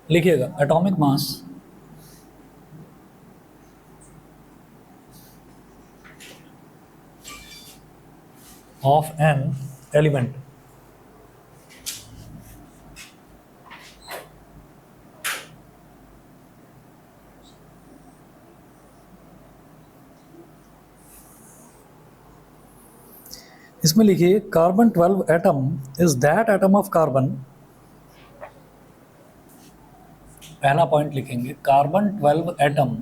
लिखिएगा atomic mass of an element इसमें लिखिए carbon 12 atom is that atom of carbon. पहला पॉइंट लिखेंगे carbon 12 atom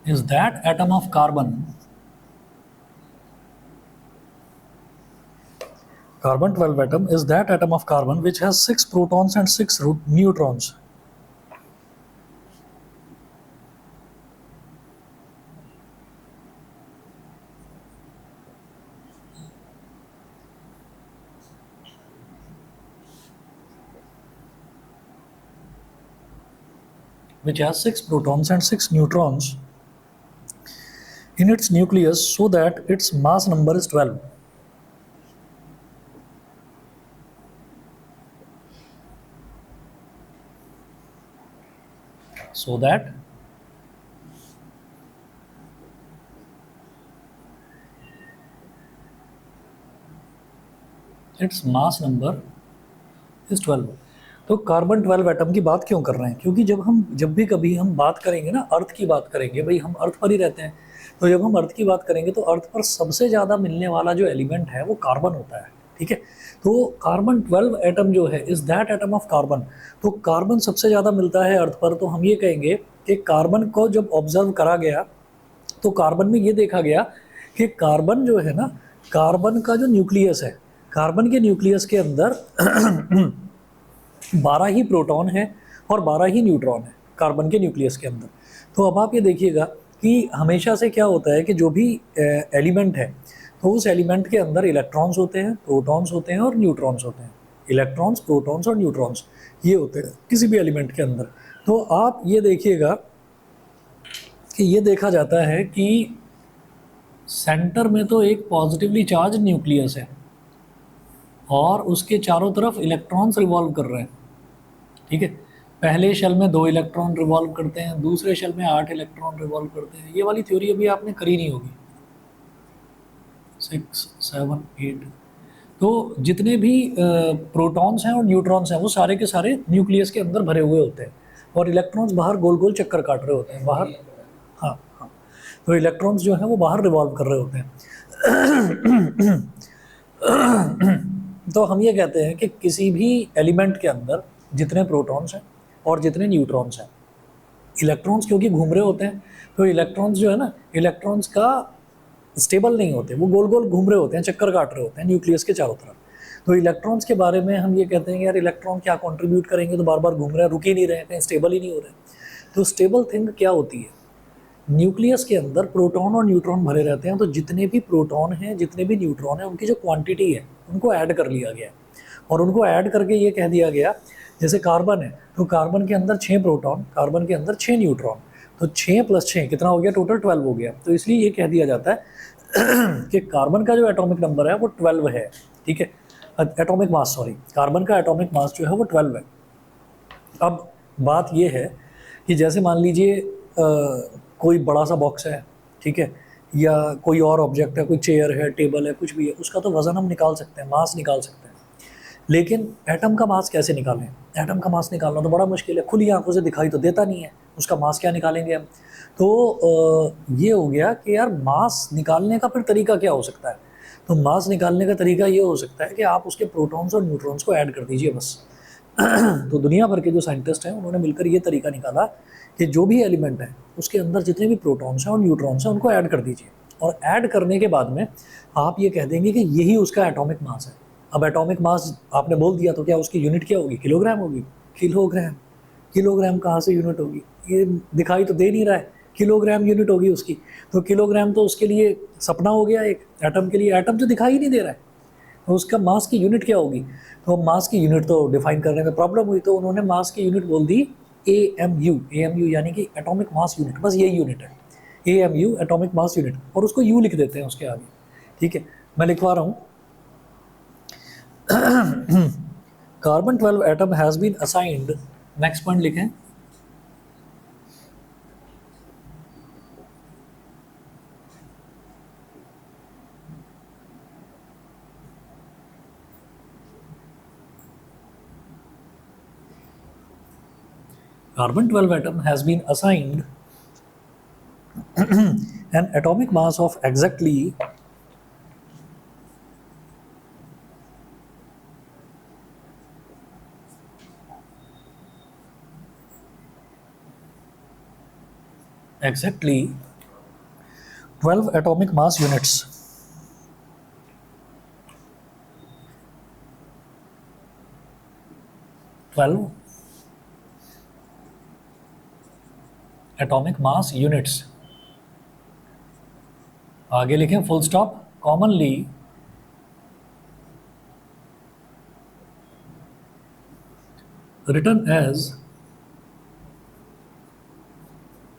is that atom of carbon carbon 12 atom is that atom of carbon which has 6 protons and 6 neutrons। which has 6 protons and 6 neutrons in its nucleus so that its mass number is 12। so that its mass number is 12। तो carbon 12 atom की बात क्यों कर रहे हैं? क्योंकि जब भी कभी हम बात करेंगे ना, अर्थ की बात करेंगे, भाई हम अर्थ पर ही रहते हैं, तो जब हम अर्थ की बात करेंगे तो अर्थ पर सबसे ज़्यादा मिलने वाला जो एलिमेंट है वो कार्बन होता है। ठीक है, तो कार्बन 12 एटम जो है is that atom of carbon. तो कार्बन सबसे ज़्यादा मिलता है अर्थ पर, तो हम ये कहेंगे कि कार्बन को जब ऑब्जर्व करा गया तो कार्बन में ये देखा गया कि कार्बन जो है ना, कार्बन का जो न्यूक्लियस है, कार्बन के न्यूक्लियस के अंदर 12 ही प्रोटॉन है और 12 ही न्यूट्रॉन है कार्बन के न्यूक्लियस के अंदर। तो अब आप ये देखिएगा कि हमेशा से क्या होता है कि जो भी एलिमेंट है तो उस एलिमेंट के अंदर इलेक्ट्रॉन्स होते हैं, प्रोटॉन्स होते हैं और न्यूट्रॉन्स होते हैं। इलेक्ट्रॉन्स, प्रोटॉन्स और न्यूट्रॉन्स ये होते हैं किसी भी एलिमेंट के अंदर। तो आप ये देखिएगा कि ये देखा जाता है कि सेंटर में तो एक पॉजिटिवली चार्ज न्यूक्लियस है और उसके चारों तरफ इलेक्ट्रॉन्स रिवॉल्व कर रहे हैं। ठीक है, पहले शेल में 2 इलेक्ट्रॉन रिवॉल्व करते हैं, दूसरे शेल में 8 इलेक्ट्रॉन रिवॉल्व करते हैं। ये वाली थ्योरी अभी आपने करी नहीं होगी। 6, 7, 8। तो जितने भी प्रोटॉन्स हैं और न्यूट्रॉन्स हैं वो सारे के सारे न्यूक्लियस के अंदर भरे हुए होते हैं और इलेक्ट्रॉन्स बाहर गोल गोल चक्कर काट रहे होते हैं बाहर। हाँ हाँ, तो इलेक्ट्रॉन्स जो हैं वो बाहर रिवॉल्व कर रहे होते हैं। तो हम ये कहते हैं कि किसी भी एलिमेंट के अंदर जितने प्रोटॉन्स हैं और जितने न्यूट्रॉन्स हैं, इलेक्ट्रॉन्स क्योंकि घूम रहे होते हैं, तो इलेक्ट्रॉन्स जो है ना, इलेक्ट्रॉन्स का स्टेबल नहीं होते, वो गोल गोल घूम रहे होते हैं, चक्कर काट रहे होते हैं न्यूक्लियस के चारों तरफ। तो इलेक्ट्रॉन्स के बारे में हम ये कहते हैं कि यार इलेक्ट्रॉन क्या कंट्रीब्यूट करेंगे, तो बार बार घूम रहे हैं, रुक ही नहीं रहे हैं, कहीं स्टेबल ही नहीं हो रहे हैं। तो स्टेबल थिंग क्या होती है? न्यूक्लियस के अंदर प्रोटॉन और न्यूट्रॉन भरे रहते हैं, तो जितने भी प्रोटॉन हैं, जितने भी न्यूट्रॉन हैं, उनकी जो क्वांटिटी है उनको ऐड कर लिया गया और उनको ऐड करके ये कह दिया गया, जैसे कार्बन है तो कार्बन के अंदर 6 प्रोटॉन, कार्बन के अंदर 6 न्यूट्रॉन, तो 6 + 6 कितना हो गया? टोटल 12 हो गया। तो इसलिए ये कह दिया जाता है कि कार्बन का जो एटॉमिक नंबर है वो 12 है। ठीक है, एटॉमिक मास, सॉरी, कार्बन का एटॉमिक मास जो है वो 12 है। अब बात ये है कि जैसे मान लीजिए कोई बड़ा सा बॉक्स है, ठीक है, या कोई और ऑब्जेक्ट है, कोई चेयर है, टेबल है, कुछ भी है, उसका तो वज़न हम निकाल सकते हैं, मास निकाल सकते हैं। लेकिन एटम का मास कैसे निकालें? एटम का मास निकालना तो बड़ा मुश्किल है, खुली आंखों से दिखाई तो देता नहीं है, उसका मास क्या निकालेंगे हम? तो ये हो गया कि यार मास निकालने का फिर तरीका क्या हो सकता है? तो मास निकालने का तरीका ये हो सकता है कि आप उसके प्रोटॉन्स और न्यूट्रॉन्स को ऐड कर दीजिए बस। तो दुनिया भर के जो साइंटिस्ट हैं उन्होंने मिलकर ये तरीका निकाला कि जो भी एलिमेंट है उसके अंदर जितने भी प्रोटॉन्स हैं और न्यूट्रॉन्स हैं उनको ऐड कर दीजिए, और ऐड करने के बाद में आप ये कह देंगे कि यही उसका एटॉमिक मास है। अब एटॉमिक मास आपने बोल दिया तो क्या उसकी यूनिट क्या होगी? किलोग्राम होगी। किलोग्राम, किलोग्राम कहाँ से यूनिट होगी? ये दिखाई तो दे नहीं रहा है, किलोग्राम यूनिट होगी उसकी। तो किलोग्राम तो उसके लिए सपना हो गया एक, एटम के लिए एटम तो दिखाई ही नहीं दे रहा है, तो उसका मास की यूनिट क्या होगी? तो मास की यूनिट तो डिफाइन करने में प्रॉब्लम हुई, तो उन्होंने मास की यूनिट बोल दी AMU। AMU यानी कि एटॉमिक मास यूनिट, बस यही यूनिट है। AMU एटॉमिक मास यूनिट, और उसको U लिख देते हैं उसके आगे, ठीक है। मैं लिखवा रहा हूँ, carbon 12 atom has been assigned, next point लिखें, carbon 12 atom has been assigned an atomic mass of exactly 12 atomic mass units. Atomic mass units, आगे लिखें full stop, commonly written as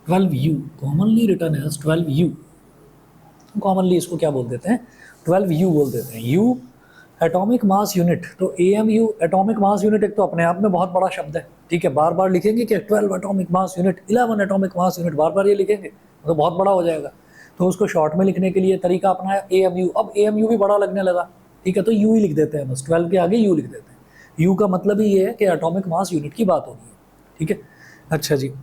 12U, commonly written as 12U, commonly इसको क्या बोल देते हैं, 12U बोल देते हैं। U एटॉमिक मास यूनिट, तो AMU एटॉमिक मास यूनिट एक तो अपने आप में बहुत बड़ा शब्द है, ठीक है। बार बार लिखेंगे कि 12 atomic mass unit, 11 atomic mass unit, बार बार ये लिखेंगे तो बहुत बड़ा हो जाएगा। तो उसको शॉर्ट में लिखने के लिए तरीका अपनाया AMU। अब AMU भी बड़ा लगने लगा, ठीक है, तो U ही लिख देते हैं, बस 12 के आगे U लिख देते हैं। U का मतलब ही ये है कि एटॉमिक मास यूनिट की बात होगी, ठीक है। अच्छा जी,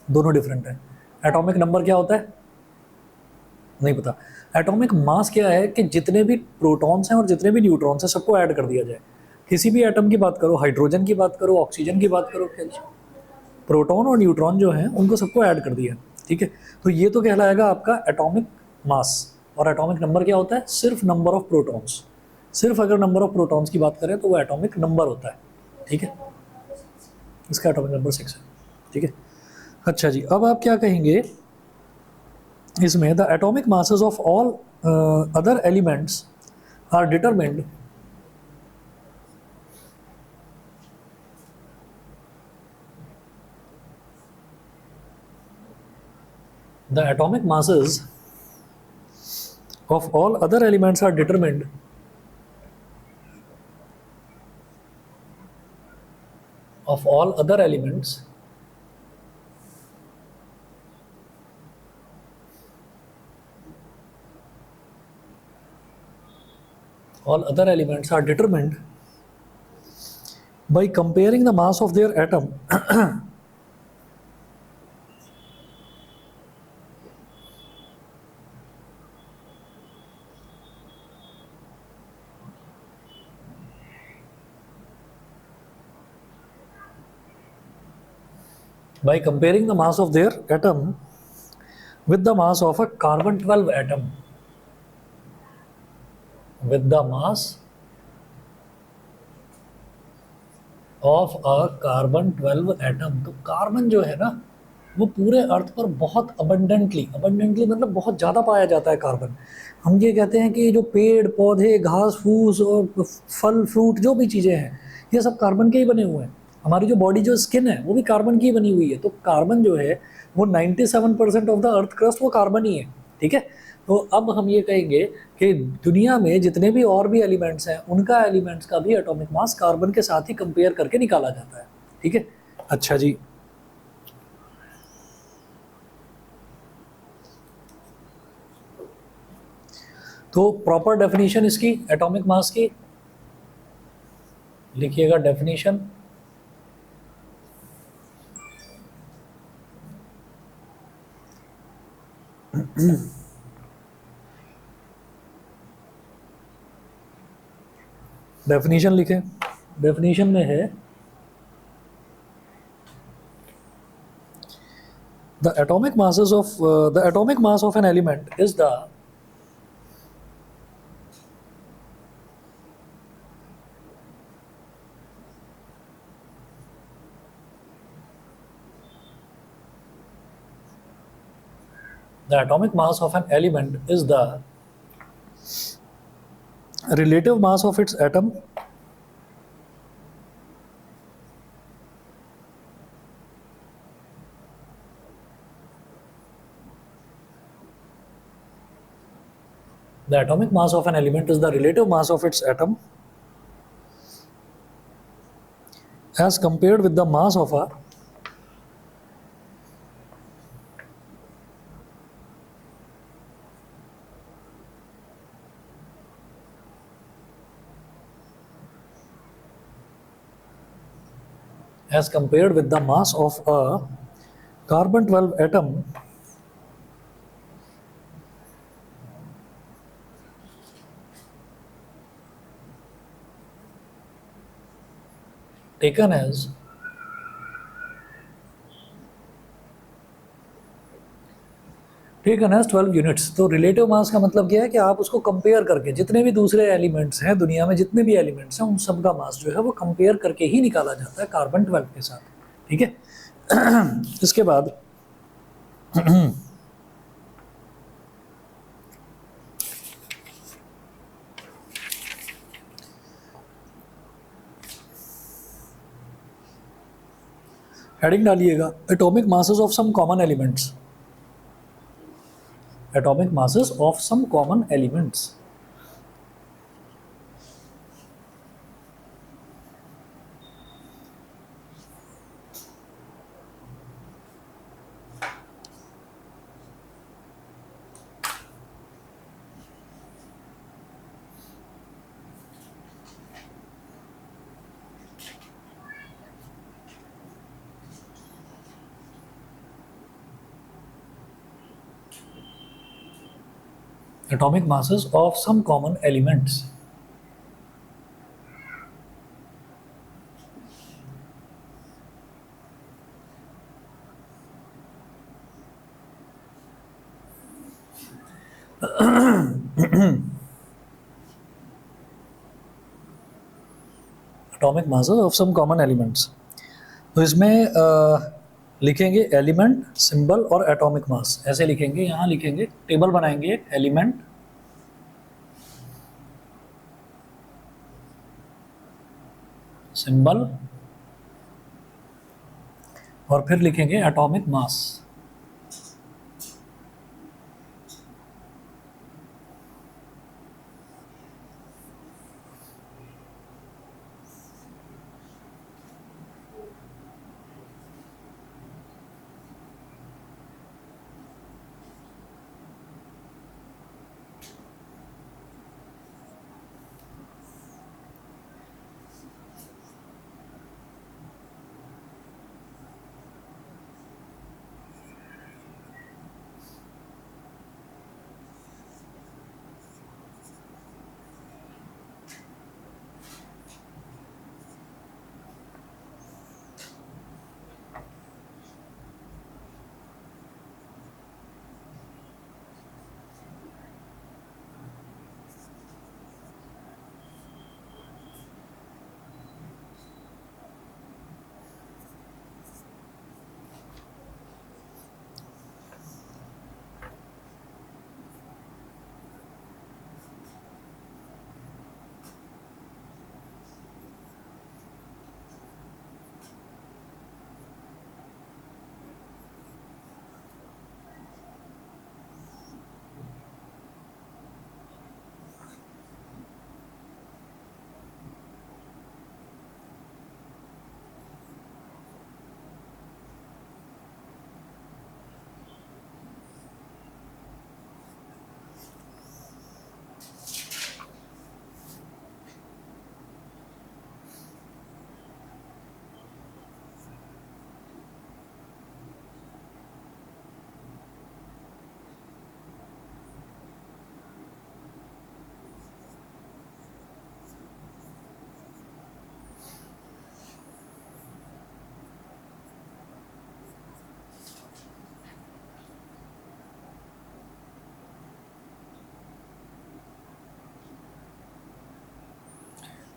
दोनों डिफरेंट है। एटॉमिक नंबर क्या होता है, नहीं पता। एटॉमिक मास क्या है कि जितने भी प्रोटॉन्स हैं और जितने भी न्यूट्रॉन्स हैं सबको ऐड कर दिया जाए। किसी भी एटम की बात करो, हाइड्रोजन की बात करो, ऑक्सीजन की बात करो, प्रोटॉन और न्यूट्रॉन जो हैं उनको सबको ऐड कर दिया, ठीक है। तो ये तो कहलाएगा आपका एटॉमिक मास। और एटॉमिक नंबर क्या होता है, सिर्फ नंबर ऑफ प्रोटॉन्स। सिर्फ अगर नंबर ऑफ प्रोटॉन्स की बात करें तो वो एटॉमिक नंबर होता है, ठीक है। इसका एटॉमिक नंबर 6 है, ठीक है। अच्छा जी, अब आप क्या कहेंगे इसमें, the atomic masses of all other elements are determined the atomic masses of all other elements are determined of all other elements all other elements are determined by comparing the mass of their atom by comparing the mass of their atom with the mass of a carbon 12 atom, with the mass of a carbon 12 atom। तो carbon जो है ना वो पूरे अर्थ पर बहुत abundantly मतलब बहुत ज़्यादा पाया जाता है कार्बन। हम ये कहते हैं कि जो पेड़ पौधे घास फूस और फल फ्रूट जो भी चीज़ें हैं ये सब कार्बन के ही बने हुए हैं। हमारी जो बॉडी जो स्किन है वो भी कार्बन की ही बनी हुई है। तो कार्बन जो है वो 97% ऑफ द अर्थ क्रस्ट वो कार्बन ही है, ठीक है। तो अब हम ये कहेंगे कि दुनिया में जितने भी और भी एलिमेंट्स हैं उनका एलिमेंट्स का भी एटॉमिक मास कार्बन के साथ ही कंपेयर करके निकाला जाता है, ठीक है। अच्छा जी, तो प्रॉपर डेफिनेशन इसकी एटॉमिक मास की लिखिएगा, डेफिनेशन डेफिनेशन लिखें। डेफिनेशन में है the atomic masses of the atomic mass of an element is the atomic mass of an element is the relative mass of its atom The atomic mass of an element is the relative mass of its atom as compared with the mass of a as compared with the mass of a carbon 12 atom taken as 12 units. तो relative mass का मतलब क्या है कि आप उसको compare करके जितने भी दूसरे एलिमेंट्स हैं दुनिया में, जितने भी एलिमेंट्स हैं उन सब का मास जो है वो कंपेयर करके ही निकाला जाता है कार्बन 12 के साथ, ठीक है। इसके बाद हेडिंग डालिएगा atomic masses of some common elements. atomic masses of some common elements। Atomic masses of some common elements। Atomic masses of some common elements, तो इसमें लिखेंगे एलिमेंट, सिंबल और एटॉमिक मास, ऐसे लिखेंगे। यहाँ लिखेंगे, टेबल बनाएंगे, एलिमेंट, सिंबल और फिर लिखेंगे एटॉमिक मास।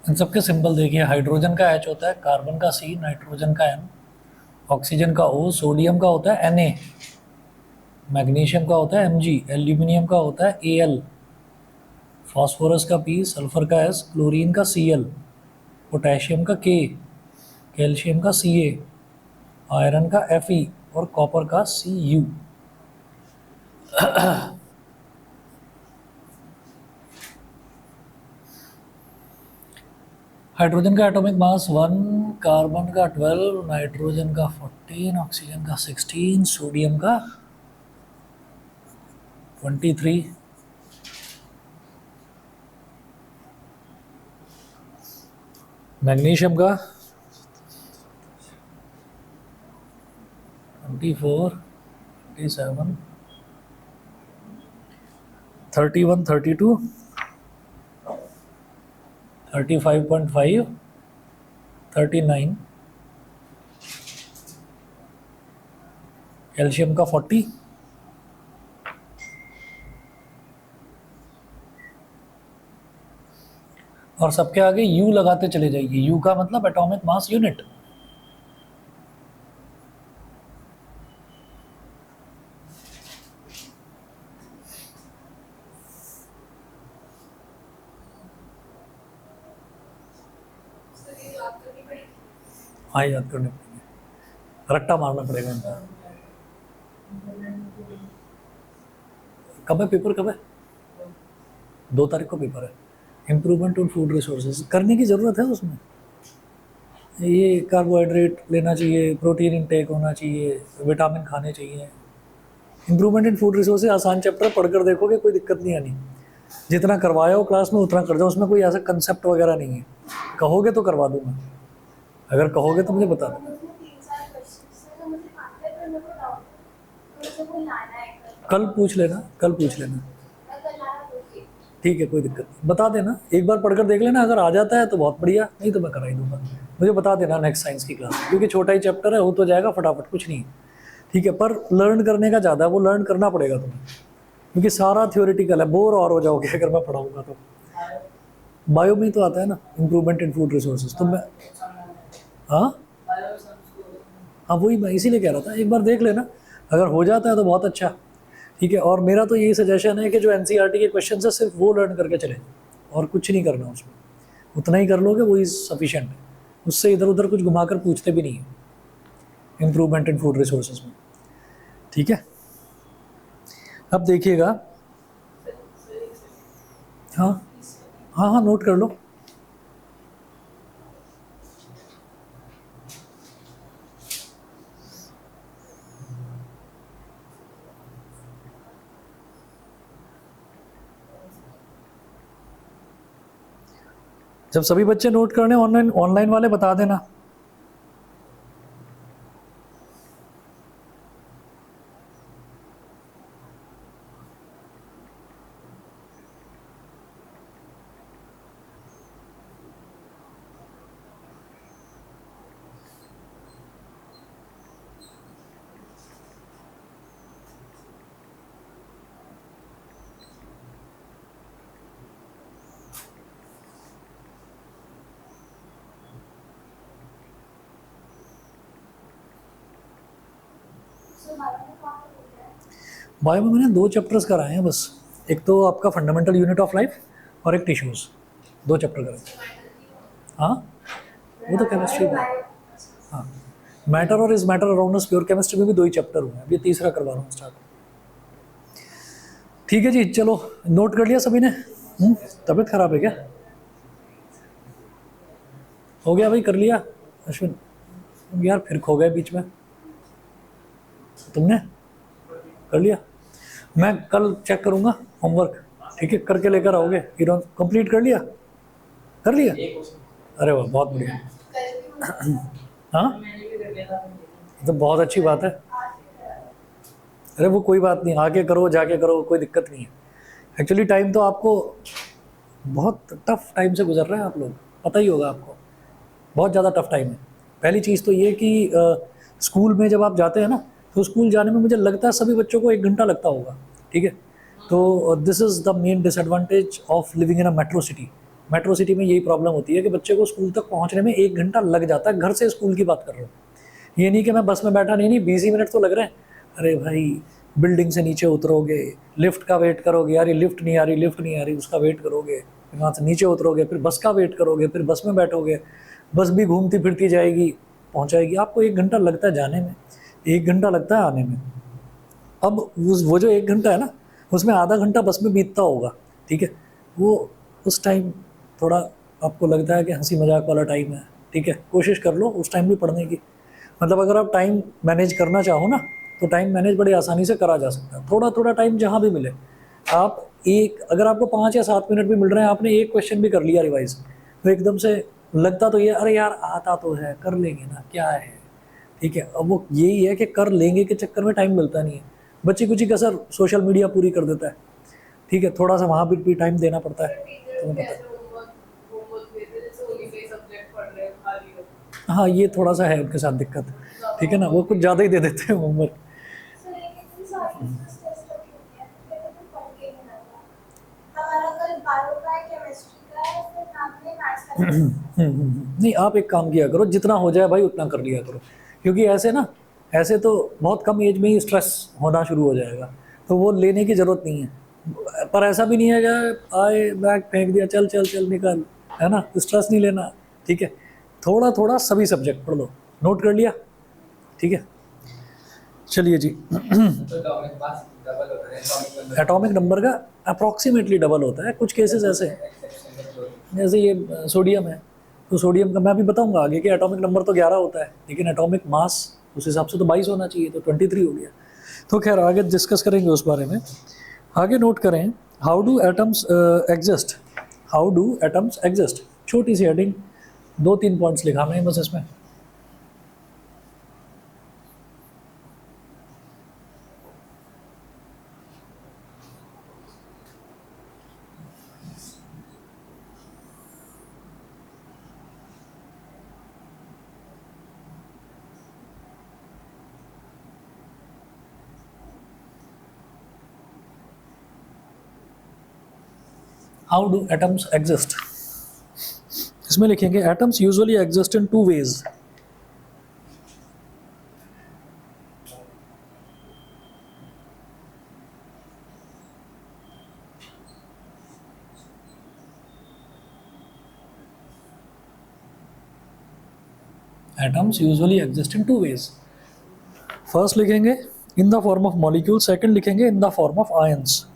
इन सबके सिंबल देखिए, हाइड्रोजन का H होता है, कार्बन का C, नाइट्रोजन का M, ऑक्सीजन का O, सोडियम का होता है Na, मैग्नीशियम का होता है Mg, एल्यूमिनियम का होता है Al, फास्फोरस का P, सल्फर का S, क्लोरीन का Cl, पोटेशियम का K, कैल्शियम का Ca, आयरन का Fe और कॉपर का Cu। हाइड्रोजन का एटॉमिक मास 1, कार्बन का 12, नाइट्रोजन का 14, ऑक्सीजन का 16, सोडियम का 23, मैग्नीशियम का 24, 27, 31, 32, 35.5, 39, कैल्शियम का 40, और सबके आगे यू लगाते चले जाइए। यू का मतलब एटॉमिक मास यूनिट। हाँ, याद करने पड़ेंगे, रट्टा मारना पड़ेगा इनका। कब है पेपर, कब है? 2 तारीख को पेपर है। इम्प्रूवमेंट ऑन फूड रिसोर्सेज करने की ज़रूरत है उसमें। ये कार्बोहाइड्रेट लेना चाहिए, प्रोटीन इनटेक होना चाहिए, विटामिन खाने चाहिए। इम्प्रूवमेंट इन फूड रिसोर्सेज आसान चैप्टर, पढ़कर देखोगे कोई दिक्कत नहीं आनी। जितना करवाया हो क्लास में उतना कर जाओ, उसमें कोई ऐसा कंसेप्ट वगैरह नहीं है। कहोगे तो करवा दूंगा, अगर कहोगे तो मुझे बता दो। कल पूछ लेना, कल पूछ लेना, ठीक है, कोई दिक्कत नहीं। बता देना, एक बार पढ़कर देख लेना, अगर आ जाता है तो बहुत बढ़िया, नहीं तो मैं करा ही दूंगा। मुझे बता देना नेक्स्ट साइंस की क्लास, क्योंकि छोटा ही चैप्टर है, हो तो जाएगा फटाफट, कुछ नहीं है, ठीक है। पर लर्न करने का ज़्यादा है, वो लर्न करना पड़ेगा तुम्हें, क्योंकि सारा थ्योरेटिकल है, बोर और हो जाओगे अगर मैं पढ़ाऊँगा तो। बायो में तो आता है ना इम्प्रूवमेंट इन फूड रिसोर्सेज, तो मैं, हाँ हाँ, वही मैं इसीलिए कह रहा था, एक बार देख लेना, अगर हो जाता है तो बहुत अच्छा, ठीक है। और मेरा तो यही सजेशन है कि जो एनसीईआरटी के क्वेश्चन है सिर्फ वो लर्न करके चले, और कुछ नहीं करना उसमें, उतना ही कर लोगे वही सफिशिएंट है। उससे इधर उधर कुछ घुमाकर पूछते भी नहीं है इम्प्रूवमेंट इन फूड रिसोर्सेज में, ठीक है। अब देखिएगा, हाँ हाँ हाँ, नोट कर लो। जब सभी बच्चे नोट करने, ऑनलाइन ऑनलाइन वाले बता देना। बायो में मैंने 2 चैप्टर्स कराए हैं बस, एक तो आपका फंडामेंटल यूनिट ऑफ लाइफ और एक टिश्यूज़, 2 चैप्टर कराए। हाँ, वो तो केमिस्ट्री में, हाँ, मैटर और is matter around us, pure chemistry में भी 2 ही चैप्टर हुए हैं, अभी तीसरा करवा रहा हूँ स्टार्ट। ठीक है जी, चलो नोट कर लिया सभी ने? तबीयत खराब है क्या? हो गया भाई, कर लिया अश्विन? यार फिर खो गए बीच में, तुमने कर लिया? मैं कल चेक करूँगा होमवर्क, ठीक है, करके लेकर आओगे। कंप्लीट कर लिया? कर लिया? अरे वाह, बहुत बढ़िया। हाँ, तो बहुत अच्छी बात है। अरे वो कोई बात नहीं, आके करो जाके करो, कोई दिक्कत नहीं है। एक्चुअली टाइम तो आपको बहुत टफ टाइम से गुजर रहे हैं आप लोग, पता ही होगा आपको, बहुत ज़्यादा टफ टाइम है। पहली चीज़ तो ये कि स्कूल में जब आप जाते हैं ना, तो स्कूल जाने में मुझे लगता है सभी बच्चों को 1 घंटा लगता होगा, ठीक है। तो this is the main disadvantage of living in a metro city. Metro city में यही प्रॉब्लम होती है कि बच्चे को स्कूल तक पहुंचने में 1 घंटा लग जाता है। घर से स्कूल की बात कर रहा हूँ, ये नहीं कि मैं बस में बैठा, नहीं 20 ही मिनट तो लग रहे हैं। अरे भाई, बिल्डिंग से नीचे उतरोगे, लिफ्ट का वेट करोगे, यार ये लिफ्ट नहीं आ रही, लिफ्ट नहीं आ रही, उसका वेट करोगे, फिर वहाँ से नीचे उतरोगे, फिर बस का वेट करोगे, फिर बस में बैठोगे, बस भी घूमती फिरती जाएगी, पहुँचाएगी, आपको 1 घंटा लगता है जाने में, 1 घंटा लगता है आने में। अब वो जो 1 घंटा है ना, उसमें आधा घंटा बस में बीतता होगा, ठीक है। वो उस टाइम थोड़ा आपको लगता है कि हंसी मजाक वाला टाइम है, ठीक है, कोशिश कर लो उस टाइम भी पढ़ने की। मतलब अगर आप टाइम मैनेज करना चाहो ना, तो टाइम मैनेज बड़ी आसानी से करा जा सकता है। थोड़ा थोड़ा टाइम जहाँ भी मिले, आप एक, अगर आपको 5 या 7 मिनट भी मिल रहे हैं, आपने एक क्वेश्चन भी कर लिया रिवाइज, तो एकदम से लगता तो ये अरे यार आता तो है, कर लेंगे ना, क्या है, ठीक है। अब वो यही है कि कर लेंगे के चक्कर में टाइम मिलता नहीं है। बच्ची कुची कसर सोशल मीडिया पूरी कर देता है, ठीक है, थोड़ा सा वहाँ भी टाइम देना पड़ता है, तुम्हें पता है। हाँ ये थोड़ा सा है उनके साथ दिक्कत, ठीक है ना, वो कुछ ज़्यादा ही दे देते हैं होमवर्क। नहीं आप एक काम किया करो, जितना हो जाए भाई उतना कर लिया करो, क्योंकि ऐसे ना, ऐसे तो बहुत कम एज में ही स्ट्रेस होना शुरू हो जाएगा, तो वो लेने की ज़रूरत नहीं है। पर ऐसा भी नहीं है कि आए बैग फेंक दिया, चल चल चल निकल, है ना, स्ट्रेस नहीं लेना, ठीक है। थोड़ा थोड़ा सभी सब्जेक्ट पढ़ लो, नोट कर लिया, ठीक है। चलिए जी। एटॉमिक नंबर का अप्रॉक्सीमेटली डबल होता है, कुछ केसेस ऐसे हैं, जैसे ये सोडियम है, तो सोडियम का मैं अभी बताऊंगा आगे कि एटॉमिक नंबर तो 11 होता है, लेकिन एटॉमिक मास उस हिसाब से तो 22 होना चाहिए, तो 23 हो गया। तो खैर आगे डिस्कस करेंगे उस बारे में। आगे नोट करें, how do atoms exist, how do atoms exist, छोटी सी हेडिंग, 2-3 पॉइंट्स लिखा है बस इसमें। हाउ डू एटम्स एग्जिस्ट, इसमें लिखेंगे atoms usually exist in 2 ways. Atoms usually exist in 2 ways. First लिखेंगे in the form of molecule, second लिखेंगे in the form of ions.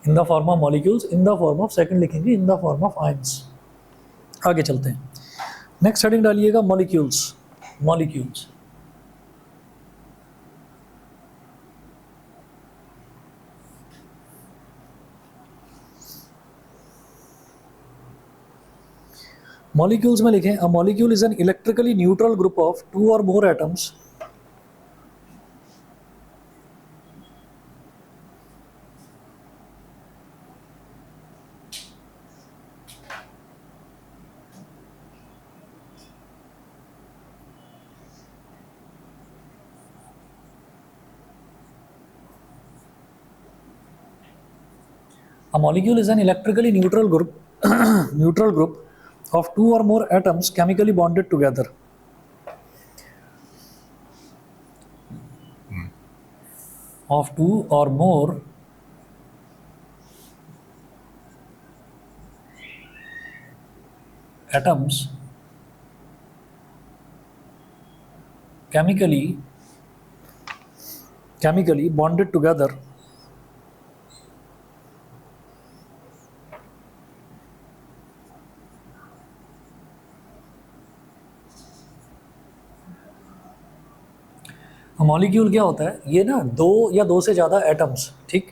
In the form of molecules, in the form of, second लिखेंगे in the form of ions. आगे चलते हैं, next heading डालिएगा molecules, molecules. Molecules में लिखें, a molecule is an electrically neutral group of 2 और more atoms A molecule is an electrically neutral group neutral group of 2 or more atoms chemically bonded together. Of 2 or more atoms chemically bonded together molecule क्या होता है, ये ना 2 या 2 से ज़्यादा atoms, ठीक,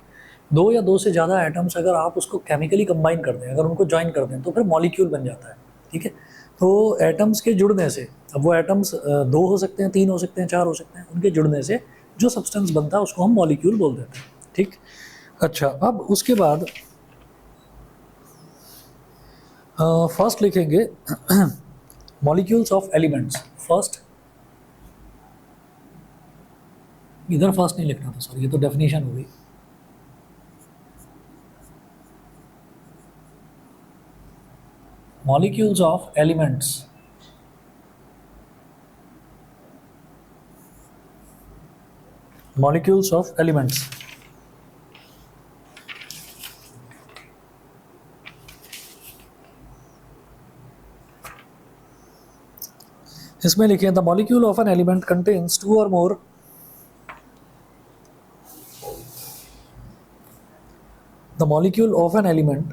2 या 2 से ज़्यादा एटम्स अगर आप उसको केमिकली कंबाइन कर दें, अगर उनको ज्वाइन कर दें, तो फिर मॉलिक्यूल बन जाता है, ठीक है। तो एटम्स के जुड़ने से, अब वो एटम्स 2 हो सकते हैं, 3 हो सकते हैं, 4 हो सकते हैं, उनके जुड़ने से जो सब्सटेंस बनता है उसको हम मॉलिक्यूल बोल देते हैं, ठीक। अच्छा, अब उसके बाद फर्स्ट लिखेंगे मॉलिक्यूल्स ऑफ एलिमेंट्स। फर्स्ट, इधर फर्स्ट नहीं लिखना था, सॉरी, ये तो डेफिनेशन हो गई। Molecules of elements, molecules of elements. इसमें लिखिए the molecule of an element contains two और मोर the molecule of an element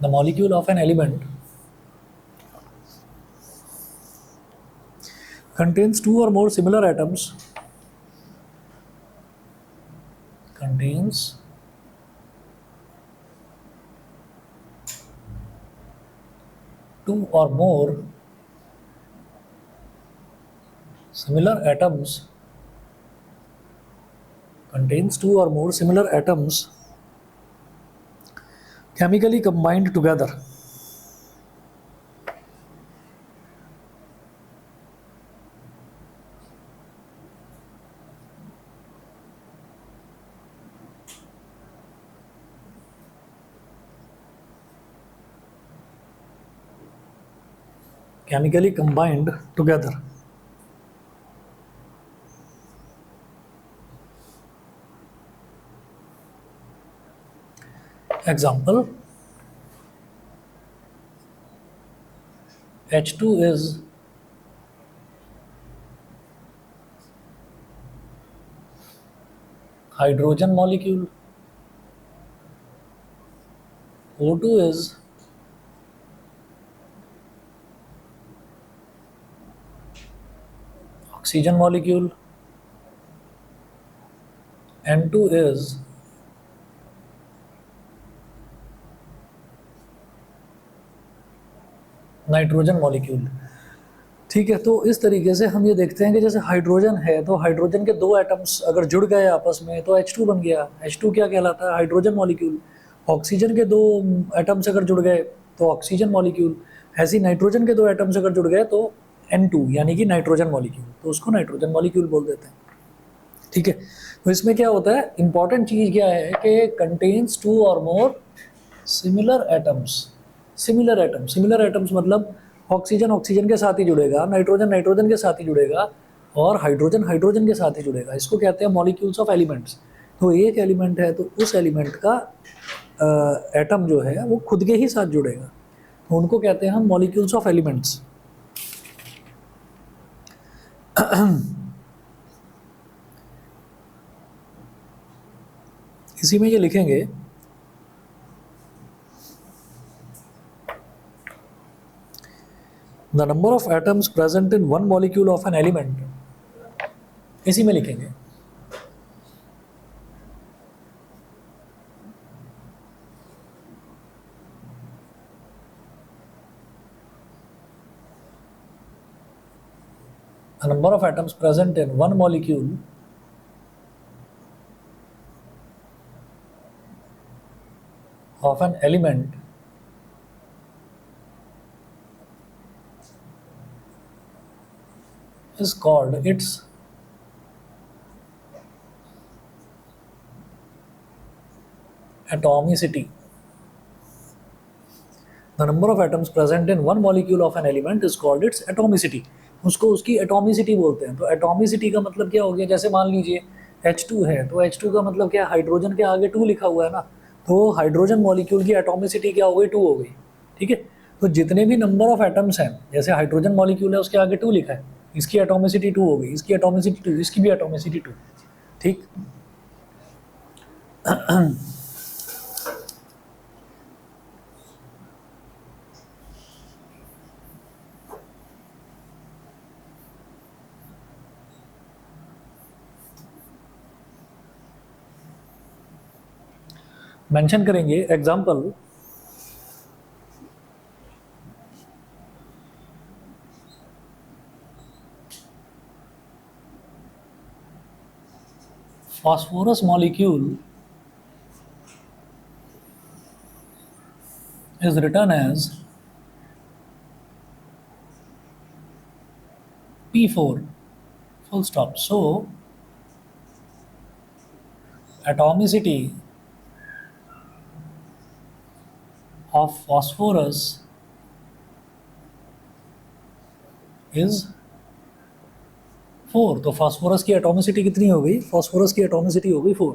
the molecule of an element contains two or more similar atoms contains two or more similar atoms contains two or more similar atoms chemically combined together chemically combined together. Example, H2 is hydrogen molecule, O2 is oxygen molecule, N2 is nitrogen molecule. ठीक है, तो इस तरीके से हम ये देखते हैं कि जैसे हाइड्रोजन है तो हाइड्रोजन के दो एटम्स अगर जुड़ गए आपस में तो H2 बन गया। H2 क्या कहलाता है? Hydrogen molecule. ऑक्सीजन के दो एटम्स अगर जुड़ गए तो ऑक्सीजन मॉलिक्यूल। ऐसे ही नाइट्रोजन के दो एटम्स अगर जुड़ गए तो N2 यानी कि नाइट्रोजन मॉलिक्यूल, तो उसको नाइट्रोजन मॉलिक्यूल बोल देते हैं। ठीक है, तो इसमें क्या होता है, इंपॉर्टेंट चीज़ क्या है कि कंटेन्स टू और more similar atoms. Similar atoms मतलब ऑक्सीजन ऑक्सीजन के साथ ही जुड़ेगा, नाइट्रोजन नाइट्रोजन के साथ ही जुड़ेगा और हाइड्रोजन हाइड्रोजन के साथ ही जुड़ेगा। इसको कहते हैं मॉलिक्यूल्स ऑफ एलिमेंट्स। तो एक एलिमेंट है तो उस एलिमेंट का एटम जो है वो खुद के ही साथ जुड़ेगा, तो उनको कहते हैं हम मॉलिक्यूल्स ऑफ एलिमेंट्स। इसी में ये लिखेंगे the number of atoms present in one molecule of an element, इसी में लिखेंगे the number of atoms present in one molecule of an element is called its atomicity. The number of atoms present in one molecule of an element is called its atomicity. उसको उसकी atomicity बोलते हैं। तो atomicity का मतलब क्या हो गया, जैसे मान लीजिए H2 है तो H2 का मतलब क्या है, हाइड्रोजन के आगे 2 लिखा हुआ है ना, तो हाइड्रोजन मॉलिक्यूल की एटॉमिसिटी क्या हो गई, 2 हो गई। ठीक है, तो जितने भी नंबर ऑफ एटम्स हैं, जैसे हाइड्रोजन मॉलिक्यूल है उसके आगे 2 लिखा है, इसकी एटॉमिसिटी 2 हो गई, इसकी एटॉमिसिटी 2, इसकी भी एटॉमिसिटी 2। ठीक, मेंशन करेंगे example, phosphorus molecule is written as P4 full stop. So atomicity of phosphorus is 4। तो फास्फोरस की एटॉमिसिटी कितनी हो गई? फास्फोरस की एटॉमिसिटी हो गई 4।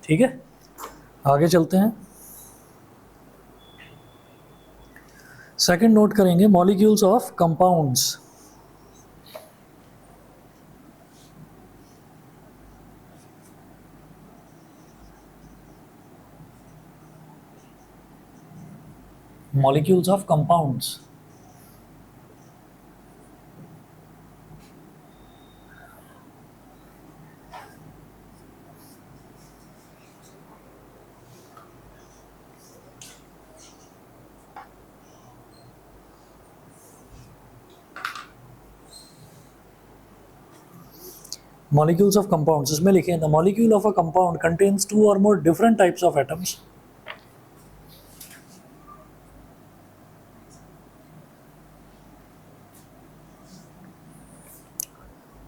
ठीक है, आगे चलते हैं। सेकंड नोट करेंगे molecules of compounds. Molecules of compounds. Molecules of compounds, इसमें लिखे the molecule of a compound contains two or more different types of atoms.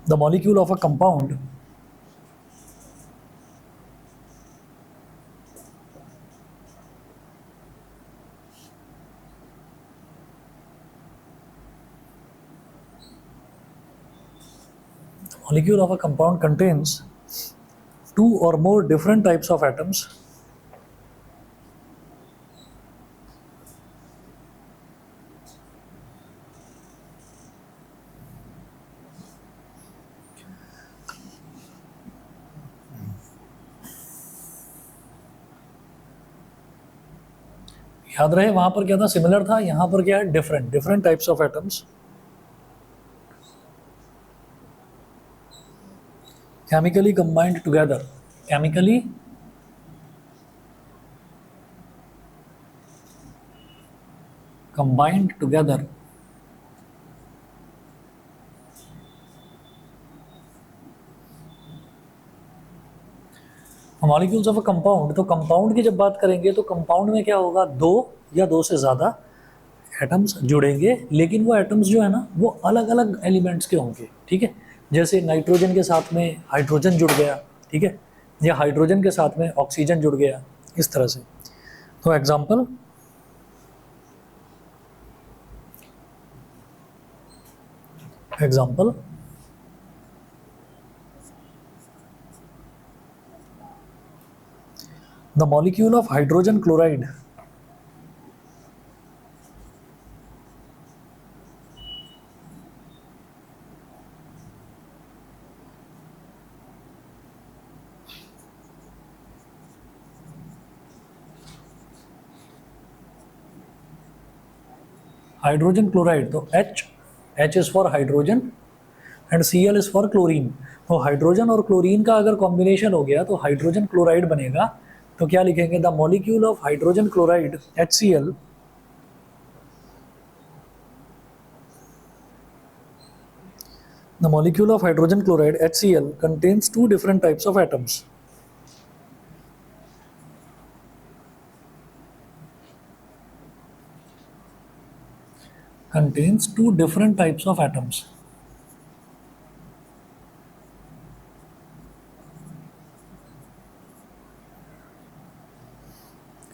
The molecule of a compound contains two or more different types of atoms. याद रहे वहां पर क्या था? Similar था। यहां पर क्या है? Different types of atoms chemically combined together. Chemically combined together. Molecules of a compound, तो कंपाउंड की जब बात करेंगे तो कंपाउंड में क्या होगा? दो या दो से ज़्यादा एटम्स जुड़ेंगे, लेकिन वो एटम्स जो है ना वो अलग अलग एलिमेंट्स के होंगे। ठीक है, जैसे नाइट्रोजन के साथ में हाइड्रोजन जुड़ गया, ठीक है, या हाइड्रोजन के साथ में ऑक्सीजन जुड़ गया, इस तरह से। तो example, the molecule of hydrogen chloride hydrogen chloride, तो H is for hydrogen and Cl is for chlorine. तो हाइड्रोजन और क्लोरीन का अगर कॉम्बिनेशन हो गया तो हाइड्रोजन क्लोराइड बनेगा। तो क्या लिखेंगे? The molecule of hydrogen chloride HCl the molecule of hydrogen chloride HCl contains two different types of atoms. Contains two different types of atoms.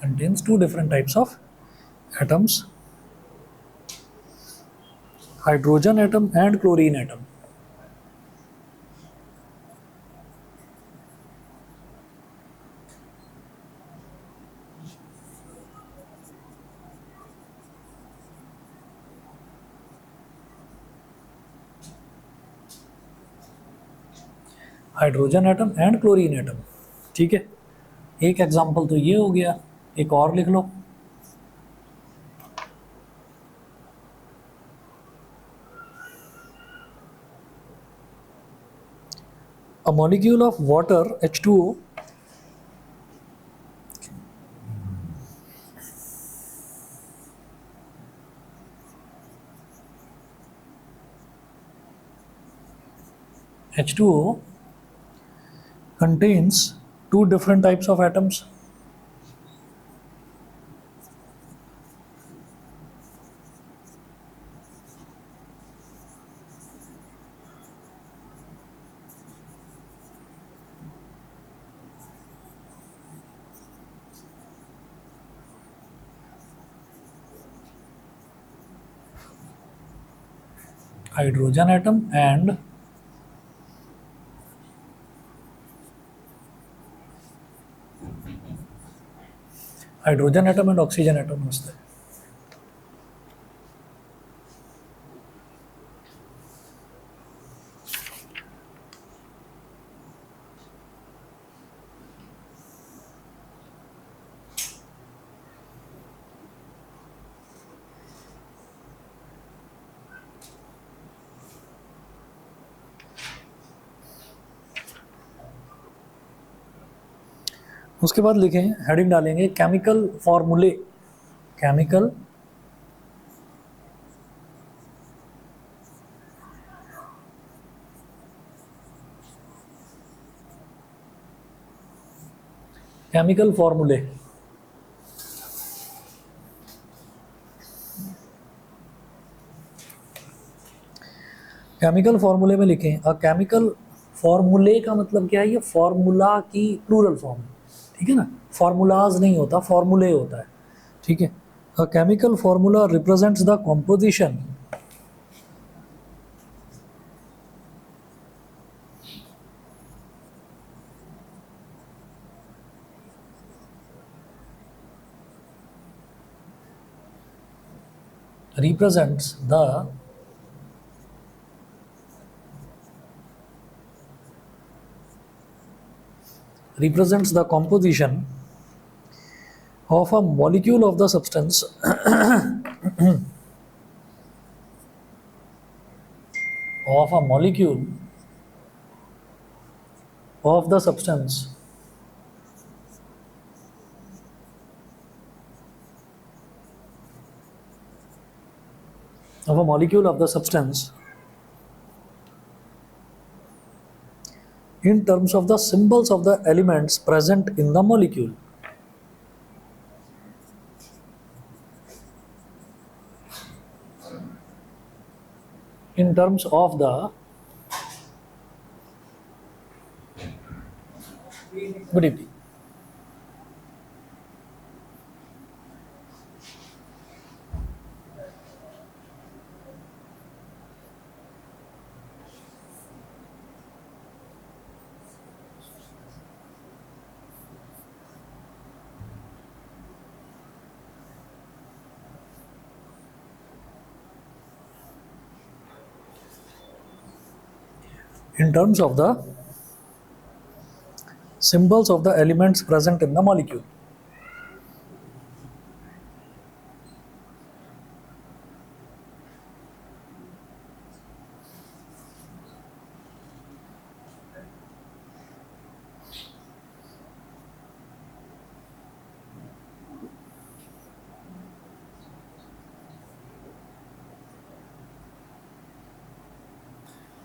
Contains two different types of atoms, hydrogen atom and chlorine atom. Hydrogen atom and chlorine atom. ठीक है, एक example तो ये हो गया, एक और लिख लो। A molecule of water H2O H2O contains two different types of atoms. Hydrogen atom and oxygen atom होते हैं। उसके बाद लिखें, हेडिंग डालेंगे केमिकल फॉर्मूले, केमिकल फॉर्मूले। केमिकल फॉर्मूले में लिखें, अ केमिकल फॉर्मूले का मतलब क्या है, ये फॉर्मूला की प्लूरल फॉर्म, ठीक है ना, फॉर्मूलाज नहीं होता, फॉर्मूले होता है, ठीक है। A chemical formula represents the composition represents the composition of a molecule of the substance of a molecule of the substance of a molecule of the substance in terms of the symbols of the elements present in the molecule. In terms of the, good evening. In terms of the symbols of the elements present in the molecule.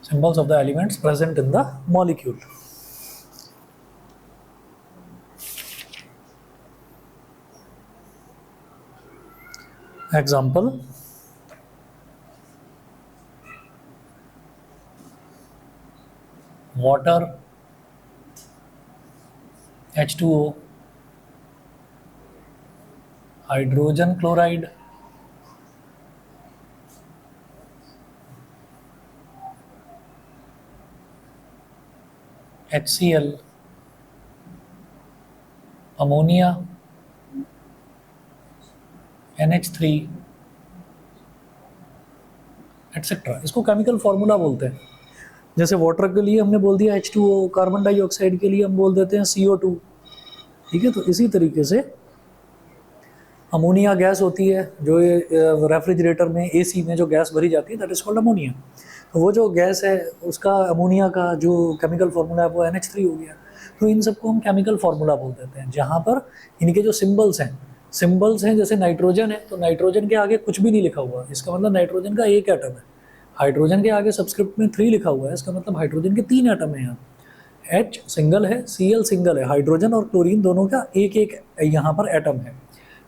Symbols of the elements present in the molecule. Example, water, H2O, hydrogen chloride, HCl, ammonia, NH3, etcetera. इसको chemical formula बोलते हैं। जैसे water के लिए हमने बोल दिया H2O, carbon dioxide के लिए हम बोल देते हैं CO2, ठीक है। तो इसी तरीके से अमोनिया गैस होती है जो रेफ्रिजरेटर में, AC में जो गैस भरी जाती है, दैट इज कॉल्ड अमोनिया। तो वो जो गैस है उसका, अमोनिया का जो केमिकल फार्मूला है वो NH3 हो गया। तो इन सबको हम केमिकल फार्मूला बोल देते हैं, जहाँ पर इनके जो सिंबल्स हैं, जैसे नाइट्रोजन है तो नाइट्रोजन के आगे कुछ भी नहीं लिखा हुआ, इसका मतलब नाइट्रोजन का एक एटम है। हाइड्रोजन के आगे सबस्क्रिप्ट में 3 लिखा हुआ है, इसका मतलब हाइड्रोजन के 3 एटम है यहाँ। H सिंगल है, Cl सिंगल है, हाइड्रोजन और क्लोरीन दोनों का एक एक यहाँ पर एटम है।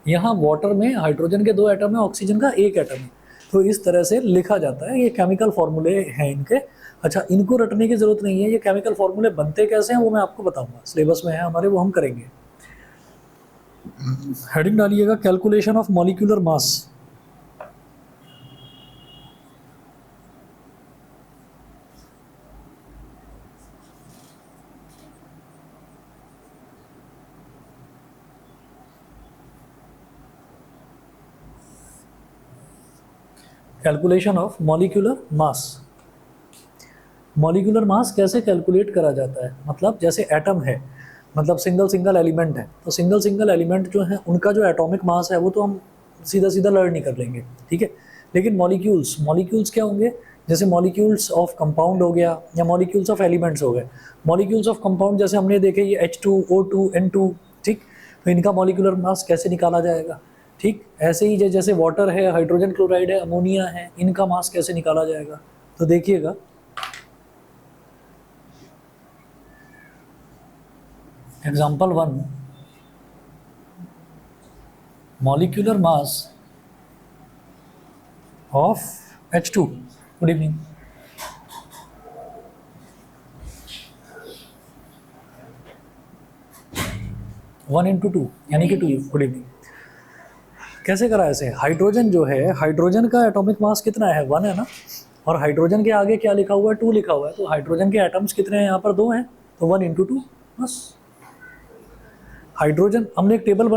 यहाँ वाटर में हाइड्रोजन के 2 एटम है, ऑक्सीजन का 1 एटम है। तो इस तरह से लिखा जाता है, ये केमिकल फार्मूले हैं इनके। अच्छा, इनको रटने की ज़रूरत नहीं है, ये केमिकल फार्मूले बनते कैसे हैं वो मैं आपको बताऊंगा, सिलेबस में है हमारे, वो हम करेंगे। हेडिंग डालिएगा calculation of molecular mass. Calculation of molecular mass. Molecular mass कैसे कैलकुलेट करा जाता है, मतलब जैसे एटम है, मतलब सिंगल सिंगल एलिमेंट है, तो सिंगल सिंगल एलिमेंट जो है उनका जो एटॉमिक मास है वो तो हम सीधा सीधा लर्न नहीं कर लेंगे, ठीक है। लेकिन मॉलिक्यूल्स, मॉलिक्यूल्स क्या होंगे, जैसे मॉलिक्यूल्स ऑफ कंपाउंड हो गया या मॉलिक्यूल्स ऑफ एलिमेंट्स हो गए। मॉलिक्यूल्स ऑफ कंपाउंड जैसे हमने देखे ये H2O2 N2, ठीक, तो इनका मॉलिक्यूलर मास कैसे निकाला जाएगा, ठीक। ऐसे ही जैसे वाटर है, हाइड्रोजन क्लोराइड है, अमोनिया है, इनका मास कैसे निकाला जाएगा। तो देखिएगा, example 1, molecular mass of H2, good evening, one into two यानी कि 2, गुड इवनिंग। कैसे करा ऐसे, हाइड्रोजन जो है, हाइड्रोजन का एटॉमिक मास कितना है, 1 है ना, और हाइड्रोजन के आगे क्या लिखा हुआ है, 2 लिखा हुआ है, तो हाइड्रोजन के एटम्स कितने हैं यहाँ पर, 2 हैं, तो 1 इंटू 2 बस। हाइड्रोजन, हमने एक टेबल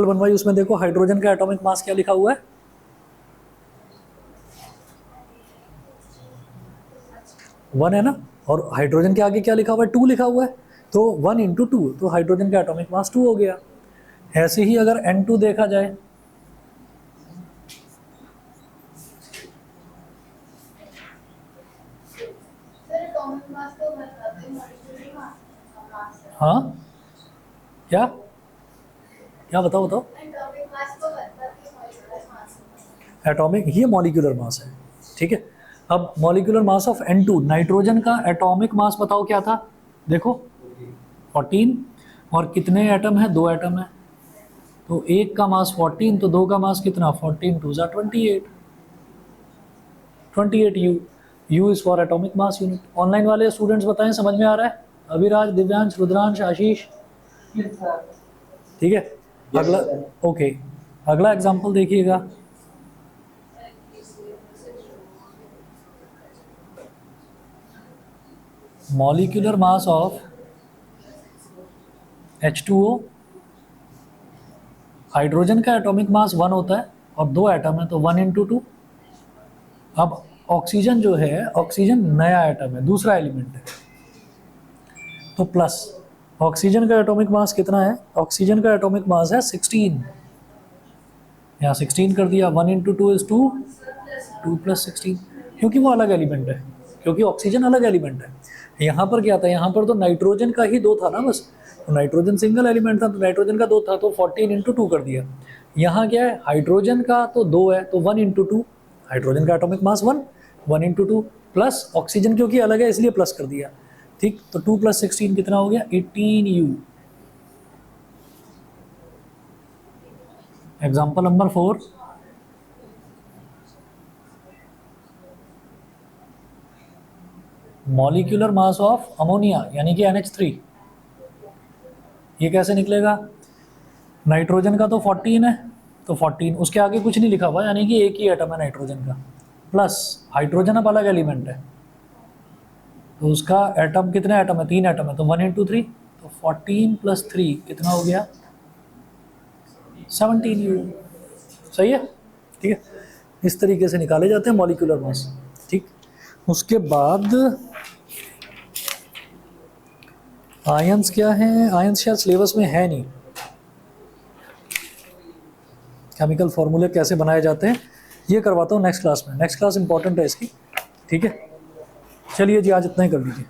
बनवाई, उसमें देखो हाइड्रोजन का एटॉमिक मास क्या लिखा हुआ है, 1 है ना, और हाइड्रोजन के आगे क्या लिखा हुआ है, 2 लिखा हुआ है, तो 1 इंटू 2, तो हाइड्रोजन का एटॉमिक मास 2 हो गया। ऐसे ही अगर N2 देखा जाए, हाँ क्या क्या बताओ, एटॉमिक, ये मॉलिक्यूलर मास है, ठीक है। अब molecular mass of N2, nitrogen का एटॉमिक मास बताओ क्या था, देखो 14, और कितने एटम है, 2 एटम है, तो एक का मास 14, तो 2 का मास कितना, 14 2 28, 28 U is for atomic mass unit. Online वाले स्टूडेंट्स बताएं समझ में आ रहा है, अभिराज, दिव्यांश, रुद्रांश, आशीष, ठीक है। अगला, ओके, अगला एग्जांपल देखिएगा, molecular mass of H2O, hydrogen का एटॉमिक मास 1 होता है और 2 एटम है, तो 1 इंटू 2। अब ऑक्सीजन जो है, ऑक्सीजन नया एटम है, दूसरा एलिमेंट है, तो प्लस, ऑक्सीजन का एटॉमिक मास कितना है, ऑक्सीजन का एटॉमिक मास है 16, यहाँ 16 कर दिया, 1 इंटू 2 इज 2, 2 प्लस 16, क्योंकि वो अलग एलिमेंट है, क्योंकि ऑक्सीजन अलग एलिमेंट है। यहाँ पर क्या था, यहाँ पर तो नाइट्रोजन का ही 2 था ना बस, तो नाइट्रोजन सिंगल एलिमेंट था, तो नाइट्रोजन का 2 था, तो 14 इंटू 2 कर दिया। यहाँ क्या है, हाइड्रोजन का तो 2 है, तो 1 इंटू 2, हाइड्रोजन का atomic mass 1, 1 into 2, plus oxygen क्योंकि अलग है इसलिए प्लस कर दिया, ठीक। तो 2 प्लस 16 कितना हो गया, 18 U। Example number 4, molecular mass of ammonia यानी कि NH3, ये कैसे निकलेगा, नाइट्रोजन का तो 14 है, तो 14, उसके आगे कुछ नहीं लिखा हुआ यानी कि एक ही एटम है नाइट्रोजन का, प्लस हाइड्रोजन अब अलग एलिमेंट है, तो उसका एटम, कितने एटम है, 3 एटम है, तो 1 इंटू 3, तो 14 प्लस 3 कितना हो गया, 17 U, सही है, ठीक है। इस तरीके से निकाले जाते हैं मॉलिक्यूलर मास, ठीक। उसके बाद आयंस क्या है, आयंस शायद सिलेबस में है नहीं, केमिकल फॉर्मूले कैसे बनाए जाते हैं ये करवाता हूँ नेक्स्ट क्लास में, नेक्स्ट क्लास इंपॉर्टेंट है इसकी, ठीक है। चलिए जी, आज इतना ही कर लीजिए।